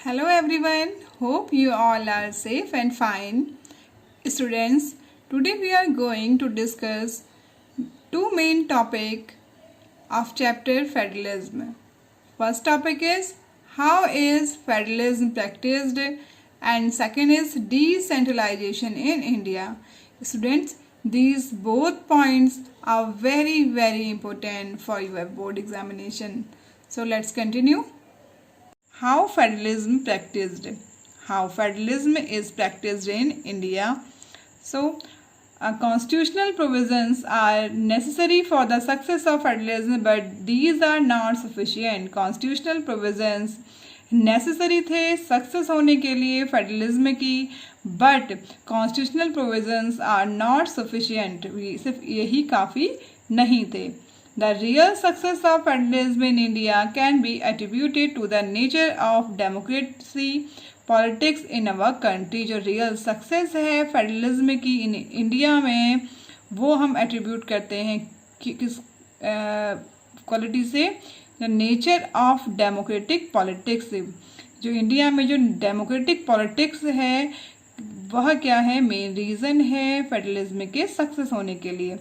Hello everyone, hope you all are safe and fine. Students, today we are going to discuss two main topic of chapter federalism. First topic is how is federalism practiced and second is decentralization in India. Students, these both points are very important for your board examination. So let's continue. How federalism practiced? How federalism is practiced in India? So, constitutional provisions are necessary for the success of federalism, but these are not sufficient. Constitutional provisions necessary थे success होने के लिए federalism की, but constitutional provisions are not sufficient, सिर्फ यही काफ़ी नहीं थे. The real success of federalism in India can be attributed to the nature of democracy politics in our country. जो real success है फेडरलिज्म की इंडिया में, वो हम एट्रीब्यूट करते हैं किस क्वालिटी से? The nature of democratic politics. जो इंडिया में जो डेमोक्रेटिक पॉलिटिक्स है वह क्या है? मेन रीज़न है फेडरलिज्म के सक्सेस होने के लिए.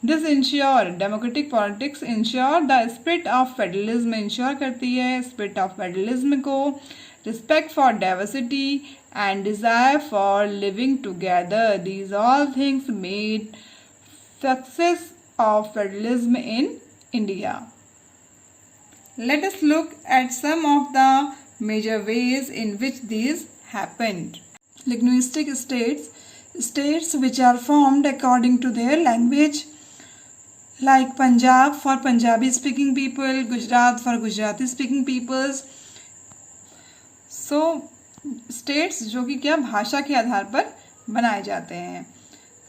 This ensure democratic politics ensure the spirit of federalism, ensure करती है स्पिरिट ऑफ फेडरलिज्म को. Respect for diversity and desire for living together, these all things made success of federalism in India. Let us look at some of the major ways in which these happened. Linguistic states which are formed according to their language, like Punjab for Punjabi speaking people, Gujarat for Gujarati speaking peoples. So states जो कि क्या भाषा के आधार पर बनाए जाते हैं.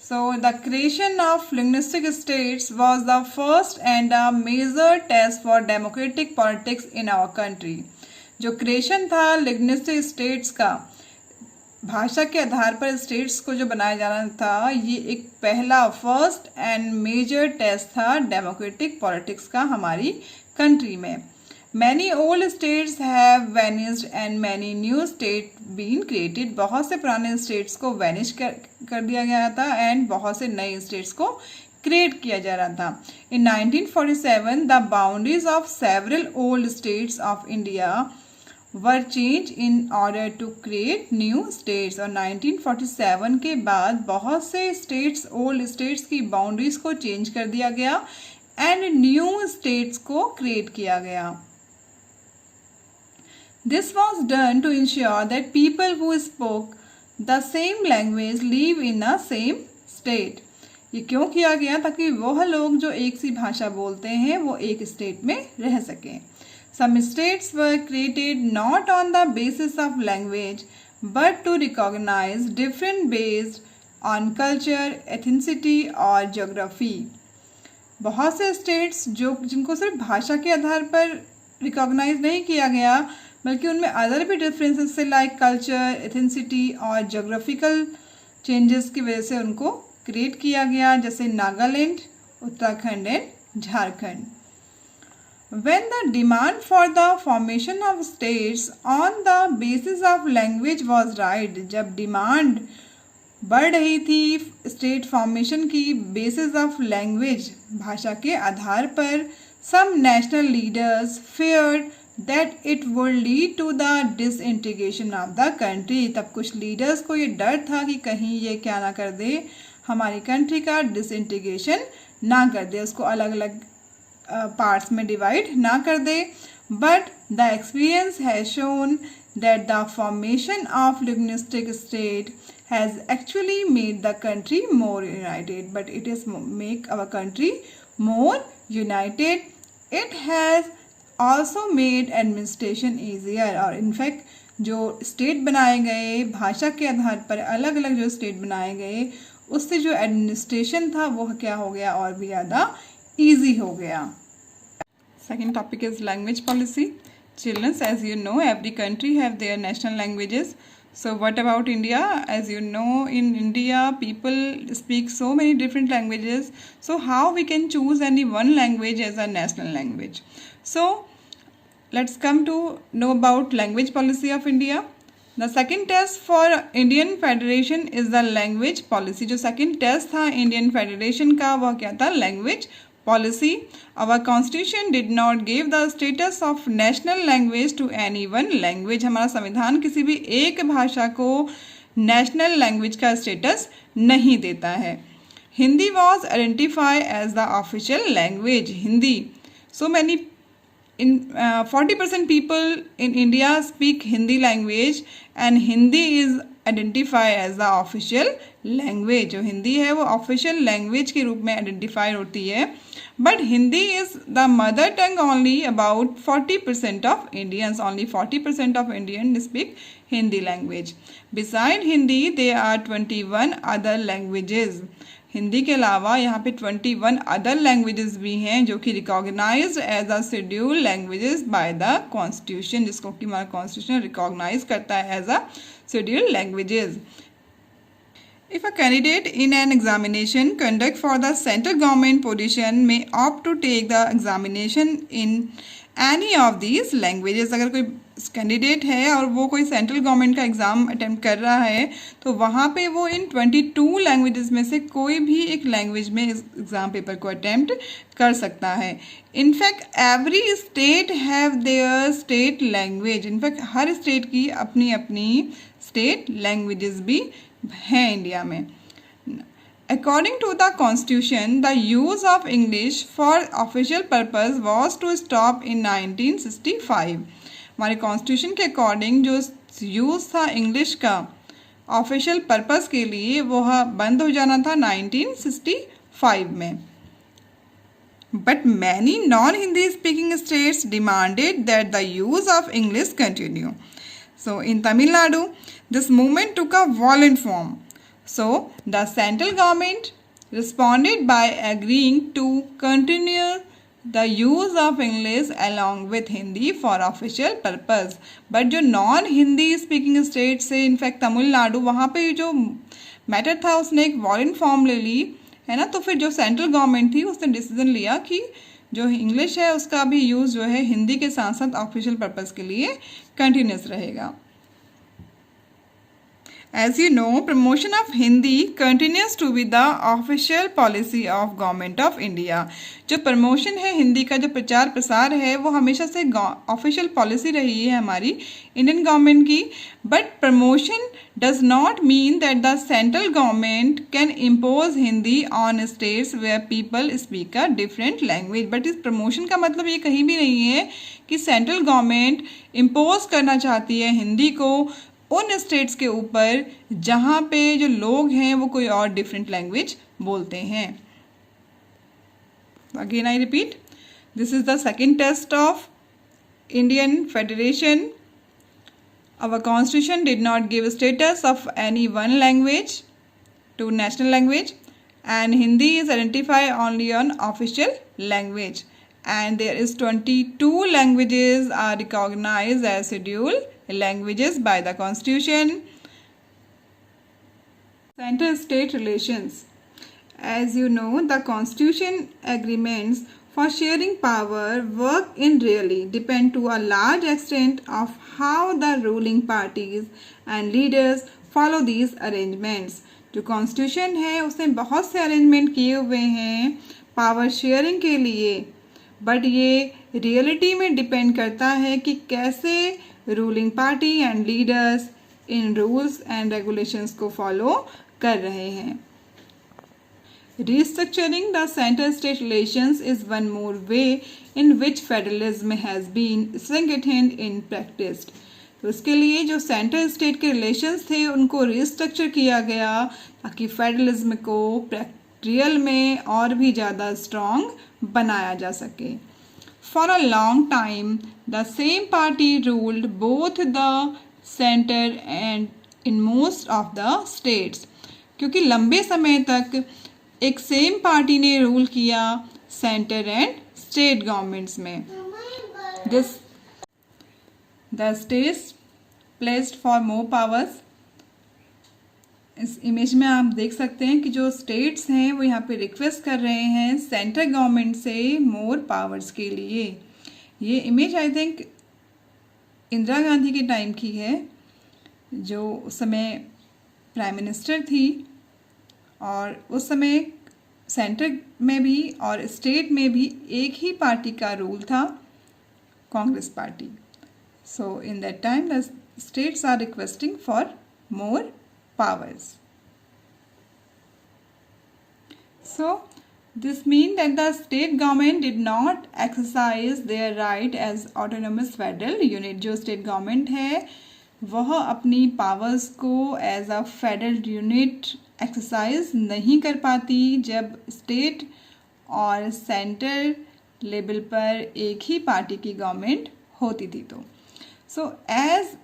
So the creation of linguistic states was the first and a major test for democratic politics in our country. जो क्रिएशन था लिंग्विस्टिक स्टेट्स का, भाषा के आधार पर स्टेट्स को जो बनाया जाना था, ये एक पहला फर्स्ट एंड मेजर टेस्ट था डेमोक्रेटिक पॉलिटिक्स का हमारी कंट्री में. Many old states have vanished and many new state been created. बहुत से पुराने स्टेट्स को वैनिश कर दिया गया था एंड बहुत से नए स्टेट्स को क्रिएट किया जा रहा था. In 1947 the boundaries of several old states of India were change in order to create new states. और 1947 के बाद बहुत से स्टेट्स, ओल्ड स्टेट्स की बाउंड्रीज को चेंज कर दिया गया एंड न्यू स्टेट्स को क्रिएट किया गया. This was done to ensure that people who spoke the same language live in the same state. ये क्यों किया गया? ताकि वह लोग जो एक सी भाषा बोलते हैं वो एक स्टेट में रह सकें. Some states were created not on the basis of language but to recognize different based on culture, ethnicity और geography. बहुत से स्टेट्स जिनको सिर्फ भाषा के आधार पर रिकॉग्नाइज नहीं किया गया, बल्कि उनमें अदर भी डिफरेंसेस से लाइक कल्चर, एथनिसिटी और जोग्राफिकल चेंजेस की वजह से उनको क्रिएट किया गया, जैसे Nagaland, Uttarakhand and Jharkhand. When the demand for the formation of states on the basis of language was rise, जब डिमांड बढ़ रही थी स्टेट फॉर्मेशन की बेसिस ऑफ लैंग्वेज, भाषा के आधार पर, some national leaders feared that it would lead to the disintegration of the country. तब कुछ लीडर्स को ये डर था कि कहीं ये क्या ना कर दे, हमारी कंट्री का डिसइंटीग्रेशन ना कर दे, उसको अलग अलग पार्ट्स में डिवाइड ना कर दे. But the experience has shown that the formation of linguistic state has actually made the country more united. But it is make our country more united. It has also made administration easier. और in fact जो state बनाए गए भाषा के आधार पर, अलग अलग जो स्टेट बनाए गए, उससे जो एडमिनिस्ट्रेशन था वो क्या हो गया? और भी ज़्यादा ईजी हो गया. Second topic is language policy. Children, as you know, every country have their national languages. So what about India? As you know, in India, people speak so many different languages. So how we can choose any one language as a national language? So let's come to know about language policy of India. The second test for Indian Federation is the language policy. जो second test था Indian Federation का वह क्या था? Language policy. Our constitution did not give the status of national language to any one language. हमारा संविधान किसी भी एक भाषा को national language का status नहीं देता है. Hindi was identified as the official language. Hindi. So many 40% people in India speak Hindi language and Hindi is identified as the official language. जो हिंदी है वो official language के रूप में identified होती है. But Hindi is the mother tongue only about 40% of Indians. Only 40% of Indians speak Hindi language. Beside Hindi, there are 21 other languages. Hindi के अलावा यहाँ पे 21 अदर लैंग्वेजेस भी हैं जो कि recognised as a schedule languages by the constitution, जिसको कि हमारा कॉन्स्टिट्यूशन रिकॉग्नाइज करता है as a schedule languages. If a candidate in an examination conduct for the central government position may opt to take the examination in any of these languages. अगर कोई candidate है और वो कोई सेंट्रल गवर्नमेंट का exam attempt कर रहा है तो वहाँ पे वो इन 22 लैंग्वेजेस में से कोई भी एक लैंग्वेज में इस एग्ज़ाम पेपर को अटेम्प्ट कर सकता है. In fact every state have their state language. In fact her state की अपनी अपनी स्टेट लैंग्वेजेस भी हैं इंडिया में. According to the Constitution, the use of English for official purpose was to stop in 1965. हमारे कॉन्स्टिट्यूशन के अकॉर्डिंग जो यूज़ था इंग्लिश का ऑफिशियल पर्पस के लिए वह बंद हो जाना था 1965 में. But many non-Hindi speaking states demanded that the use of English continue. So in Tamil Nadu, this movement took a violent form. So the central government responded by agreeing to continue the use of English along with Hindi for official purpose. But जो non Hindi speaking state से in fact Tamil Nadu वहाँ पे जो matter था उसने एक वॉलेंट form ले ली है ना. तो फिर जो सेंट्रल गवर्नमेंट थी उसने डिसीजन लिया कि जो इंग्लिश है उसका भी यूज़ जो है हिंदी के साथ साथ ऑफिशियल पर्पस के लिए कंटिन्यूस रहेगा. As you know, promotion of Hindi continues to be the official policy of Government of India. जो प्रमोशन है हिंदी का, जो प्रचार प्रसार है वो हमेशा से ऑफिशियल पॉलिसी रही है हमारी इंडियन गवर्नमेंट की. But promotion does not mean that the central government can impose Hindi on states where people speak a different language. But इस प्रमोशन का मतलब ये कहीं भी नहीं है कि सेंट्रल गवर्नमेंट इम्पोज करना चाहती है हिंदी को उन स्टेट्स के ऊपर जहाँ पे जो लोग हैं वो कोई और डिफरेंट लैंग्वेज बोलते हैं. Again I repeat, this is the second test of Indian federation. Our constitution did not give status of any one language to national language and Hindi is identified only on official language and there is 22 languages are recognized as scheduled languages by the constitution. Center-state relations. As you know, the constitution agreements for sharing power work in really depend to a large extent of how the ruling parties and leaders follow these arrangements. जो constitution है उसने बहुत से arrangement किए हुए हैं power sharing के लिए, बट ये रियलिटी में डिपेंड करता है कि कैसे ruling party and leaders in rules and regulations को फॉलो कर रहे हैं. Restructuring the center-state relations is one more way in which federalism has been strengthened in practice. तो इसके लिए जो सेंटर स्टेट के रिलेशंस थे उनको रिस्ट्रक्चर किया गया ताकि फेडरलिज्म को रियल में और भी ज़्यादा स्ट्रॉन्ग बनाया जा सके. For a long time the same party ruled both the centre and in most of the states. क्योंकि लंबे समय तक एक सेम पार्टी ने रूल किया सेंटर एंड स्टेट गवर्नमेंट्स में. This the states placed for more powers. इस image में आप देख सकते हैं कि जो स्टेट्स हैं वो यहाँ पे रिक्वेस्ट कर रहे हैं सेंट्रल गवर्नमेंट से मोर पावर्स के लिए. ये image I think Indira Gandhi के टाइम की है, जो उस समय प्राइम मिनिस्टर थी, और उस समय सेंटर में भी और स्टेट में भी एक ही पार्टी का रूल था, Congress party. So in that time the states are requesting for more powers. So this means that the state government did not exercise their right as autonomous federal unit. जो state government है वह अपनी powers को as a federal unit exercise नहीं कर पाती जब state और center level पर एक ही पार्टी की गवर्नमेंट होती थी. तो so as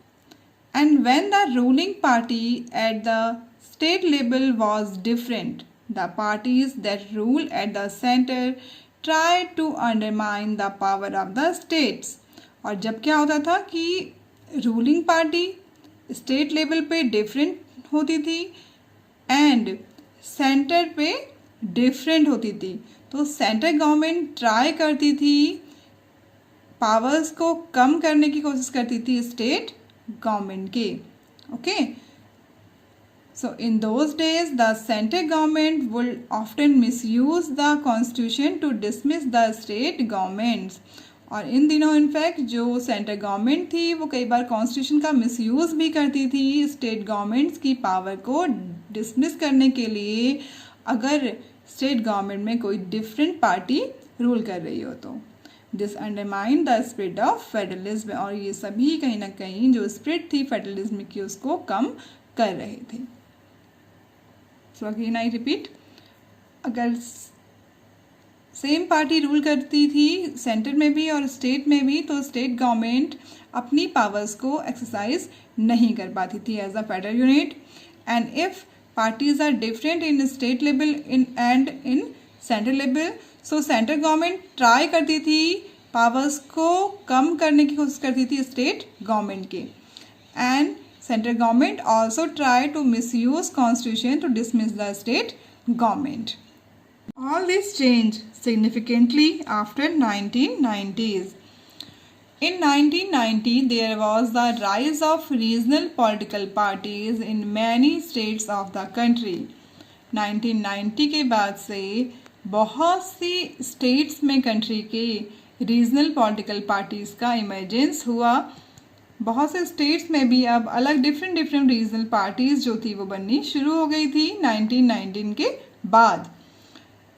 and when the ruling party at the state level was different, the parties that rule at the center tried to undermine the power of the states. और जब क्या होता था कि रूलिंग पार्टी स्टेट लेवल पे different होती थी and centre पे डिफरेंट होती थी, तो सेंटर गवर्नमेंट ट्राई करती थी, पावर्स को कम करने की कोशिश करती थी स्टेट government के. Okay, so in those days the center government would often misuse the constitution to dismiss the state governments. और इन दिनों इनफैक्ट जो सेंटर गवर्नमेंट थी वो कई बार कॉन्स्टिट्यूशन का मिसयूज भी करती थी स्टेट गवर्नमेंट्स की पावर को डिसमिस करने के लिए, अगर स्टेट गवर्नमेंट में कोई डिफरेंट पार्टी रूल कर रही हो तो. This undermine the spirit of federalism. और ये सभी कहीं ना कहीं जो स्पिरिट थी फेडरलिज्म की उसको कम कर रहे थे. सो अगेन आई रिपीट, अगर सेम पार्टी रूल करती थी सेंटर में भी और स्टेट में भी तो स्टेट गवर्नमेंट अपनी पावर्स को एक्सरसाइज नहीं कर पाती थी as a federal unit. And if parties are different in state level and in central level, so central government try करती थी पावर्स को कम करने की कोशिश करती थी स्टेट गवर्नमेंट के. And central government also try to misuse constitution to dismiss the state government. All this changed significantly after 1990s. In 1990, there was the rise of regional political parties in many states of the country. 1990 के बाद से बहुत सी states में country के regional political parties का emergence हुआ. बहुत से स्टेट्स में भी अब अलग डिफरेंट रीजनल पार्टीज़ जो थी वो बननी शुरू हो गई थी 1919 के बाद.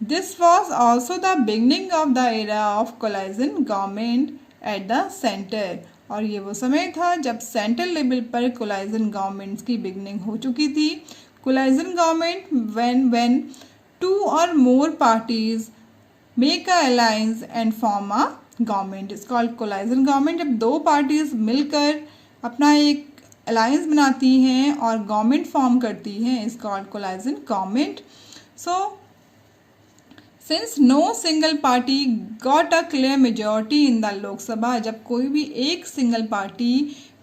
This was also the beginning of the era of coalition government at the center. और ये वो समय था जब सेंट्रल लेवल पर coalition governments की बिगनिंग हो चुकी थी. Coalition government when two or more parties make a alliance and form a government is called coalition government. जब दो पार्टीज मिलकर अपना एक अलायंस बनाती हैं और गवर्नमेंट फॉर्म करती हैं is called coalition government. So since no single party got a clear majority in the Lok Sabha, जब कोई भी एक सिंगल पार्टी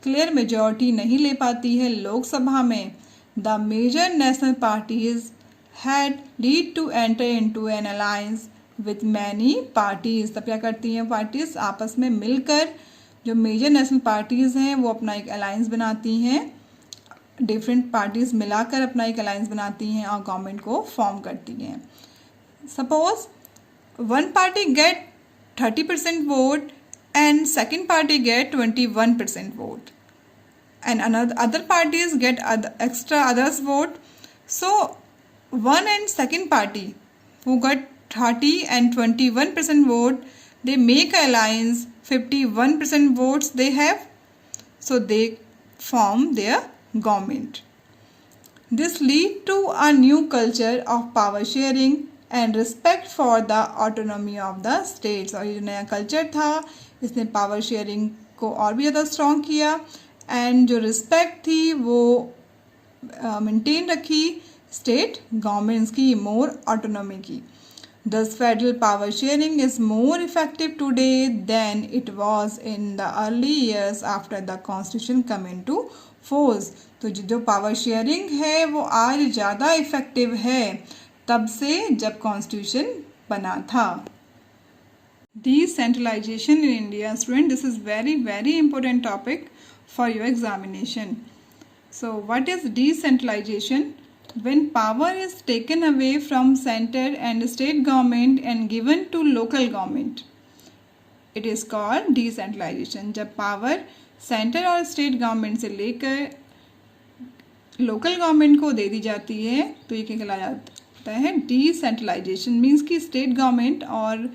क्लियर मेजॉरिटी नहीं ले पाती है लोकसभा में, the major national parties had lead to enter into an alliance with many parties. तब क्या करती हैं पार्टीज आपस में मिलकर, जो मेजर नेशनल पार्टीज हैं वो अपना एक अलायंस बनाती हैं, डिफरेंट पार्टीज मिलाकर अपना एक अलायंस बनाती हैं और गवर्नमेंट को फॉर्म करती हैं. Suppose one party get 30% vote and second party get 21% vote and other parties get extra others vote. So one and second party who got 30 and 21% vote, they make an alliance, 51% votes they have, so they form their government. This lead to a new culture of power sharing and respect for the autonomy of the states. और ये नया culture था इसने power sharing को और भी ज़्यादा strong किया एंड जो रिस्पेक्ट थी वो मेंटेन रखी स्टेट गवर्नमेंट्स की, मोर ऑटोनॉमी की. Thus federal power sharing is more effective today than it was in the early years after the constitution come into force. तो जो पावर शेयरिंग है वो आज ज़्यादा इफेक्टिव है तब से जब कॉन्स्टिट्यूशन बना था. Decentralization in India, student, this is very important topic. for your examination. So what is decentralization? When power is taken away from center and state government and given to local government, it is called decentralization. जब power center और state government से लेकर local government को दे दी जाती है तो ये क्या कहलाता है? decentralization means कि state government और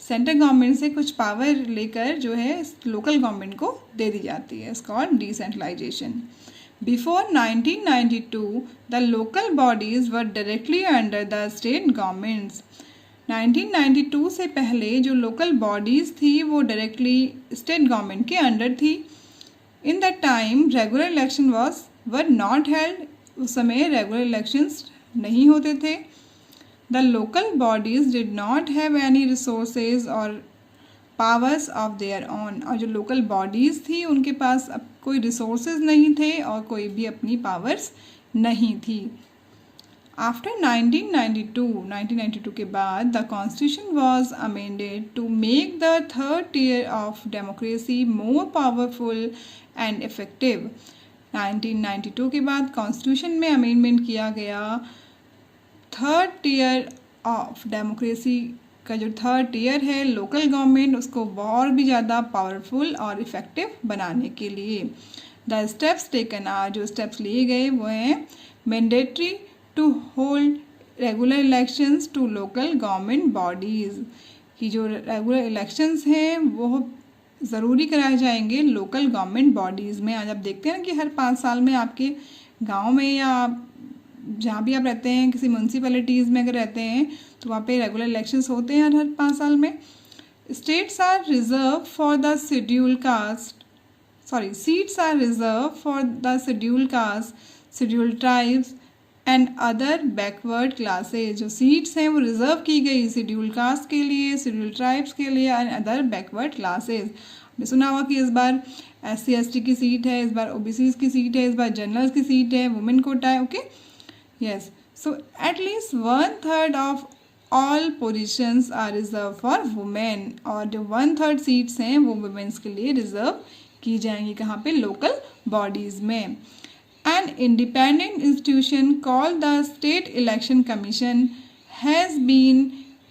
सेंट्रल गवर्नमेंट से कुछ पावर लेकर जो है लोकल गवर्नमेंट को दे दी जाती है. It's called decentralisation. Before 1992 the local bodies were directly under the state governments. 1992 से पहले जो लोकल बॉडीज थी वो डायरेक्टली स्टेट गवर्नमेंट के अंडर थी. In the time regular election were not held. उस समय रेगुलर इलेक्शंस नहीं होते थे. The local bodies did not have any resources or powers of their own. और जो local bodies थी उनके पास अब कोई resources नहीं थे और कोई भी अपनी powers नहीं थी. After 1992 के बाद the constitution was amended to make the third tier of democracy more powerful and effective. 1992 के बाद constitution में amendment किया गया. थर्ड टीयर ऑफ डेमोक्रेसी का जो थर्ड टीयर है लोकल गवर्नमेंट उसको और भी ज़्यादा पावरफुल और इफ़ेक्टिव बनाने के लिए. The steps taken are. जो स्टेप्स लिए गए वो हैं mandatory to hold regular elections to local government bodies. कि जो रेगुलर इलेक्शंस हैं वो ज़रूरी कराए जाएंगे लोकल गवर्नमेंट बॉडीज़ में. आज आप देखते हैं ना कि हर 5 साल में आपके गाँव में या जहाँ भी आप रहते हैं किसी म्यूनसिपैलिटीज़ में अगर रहते हैं तो वहाँ पे रेगुलर इलेक्शंस होते हैं हर 5 साल में. States are reserve for the schedule caste seats are reserve for the schedule caste, schedule tribes and other backward classes. जो सीट्स हैं वो रिजर्व की गई शेड्यूल कास्ट के लिए, शेड्यूल ट्राइब्स के लिए एंड अदर बैकवर्ड क्लासेज. आपने सुना होगा कि इस बार SC/ST की सीट है, इस बार OBCs की सीट है, इस बार जनरल्स की सीट है, वुमेन कोटा है. Okay Yes, so at least 1/3 of all positions are reserved for women. और जो 1/3 सीट्स हैं वो वुमेन्स के लिए रिजर्व की जाएंगी. कहाँ पे? लोकल बॉडीज़ में. An independent institution called the State Election Commission has been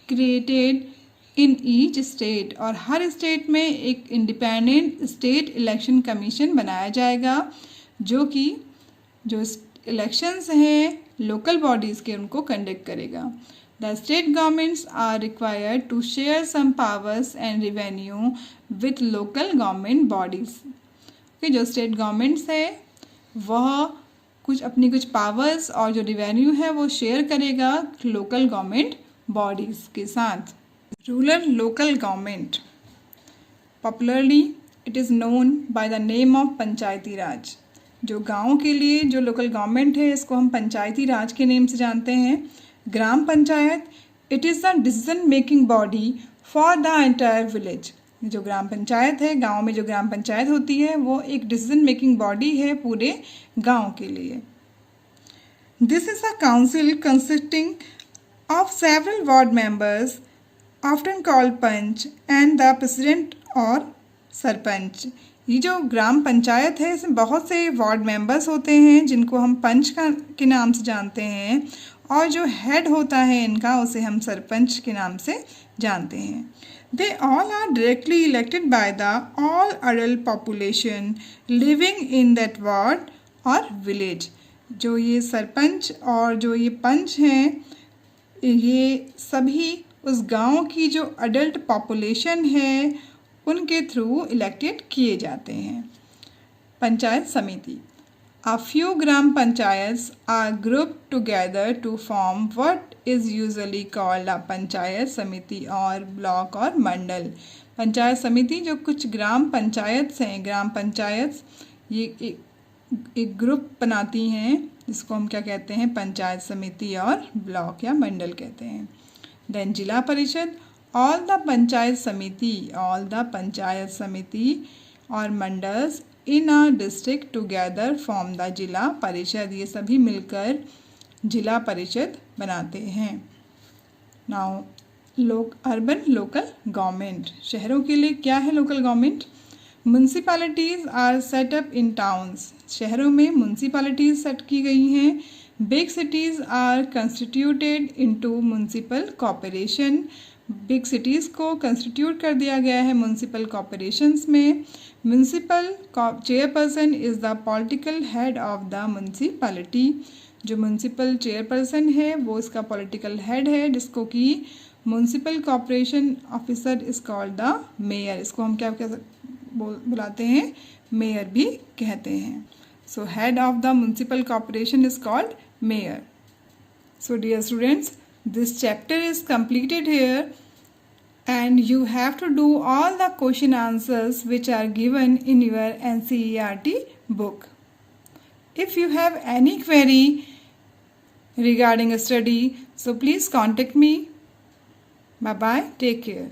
created in each state. और हर स्टेट में एक इंडिपेंडेंट स्टेट इलेक्शन कमीशन बनाया जाएगा जो कि जो इलेक्शंस हैं लोकल बॉडीज़ के उनको कंडक्ट करेगा. The state governments are required to share some powers and revenue with local government bodies. कि जो स्टेट गवर्नमेंट्स है वह कुछ पावर्स और जो रेवेन्यू है वो शेयर करेगा लोकल गवर्नमेंट बॉडीज़ के साथ. Rural local government popularly it is known by the name of Panchayati Raj. जो गाँव के लिए जो लोकल गवर्नमेंट है इसको हम पंचायती राज के नेम से जानते हैं. Gram panchayat it is the decision making body for the entire village. जो ग्राम पंचायत है गांव में जो ग्राम पंचायत होती है वो एक डिसीजन मेकिंग बॉडी है पूरे गांव के लिए. This is a council consisting of several ward members often called panch and the president और सरपंच. ये जो ग्राम पंचायत है इसमें बहुत से वार्ड मेंबर्स होते हैं जिनको हम पंच के नाम से जानते हैं और जो हेड होता है इनका उसे हम सरपंच के नाम से जानते हैं. They all are directly elected by the all adult population living in that ward और विलेज. जो ये सरपंच और जो ये पंच हैं ये सभी उस गांव की जो अडल्ट पॉपुलेशन है उनके थ्रू इलेक्टेड किए जाते हैं. पंचायत समिति. A few gram panchayats are grouped together to form what is usually called a panchayat samiti और ब्लॉक और मंडल. पंचायत समिति जो कुछ ग्राम पंचायत हैं, ग्राम पंचायत ये एक ग्रुप बनाती हैं जिसको हम क्या कहते हैं पंचायत समिति और ब्लॉक या मंडल कहते हैं. देन जिला परिषद. ऑल द पंचायत समिति और mandals in a district together form the zila parishad. ये सभी मिलकर जिला परिषद बनाते हैं. Now urban local government. शहरों के लिए क्या है local government? Municipalities are set up in towns, शहरों में म्यूनसिपैलिटीज़ सेट की गई हैं. Big cities are constituted into municipal corporation, big cities को कंस्टिट्यूट कर दिया गया है म्यूनसिपल कॉरपोरेशंस में. Municipal chairperson is the political head of the municipality, जो म्यूनसिपल चेयरपर्सन है वो इसका पॉलिटिकल हेड है, जिसको कि municipal corporation officer is called the mayor. इसको हम क्या बुलाते हैं, मेयर भी कहते हैं. So head of the municipal corporation is called mayor. So dear students, this chapter is completed here and you have to do all the question answers which are given in your NCERT book. If you have any query regarding study, so please contact me. Bye bye, take care.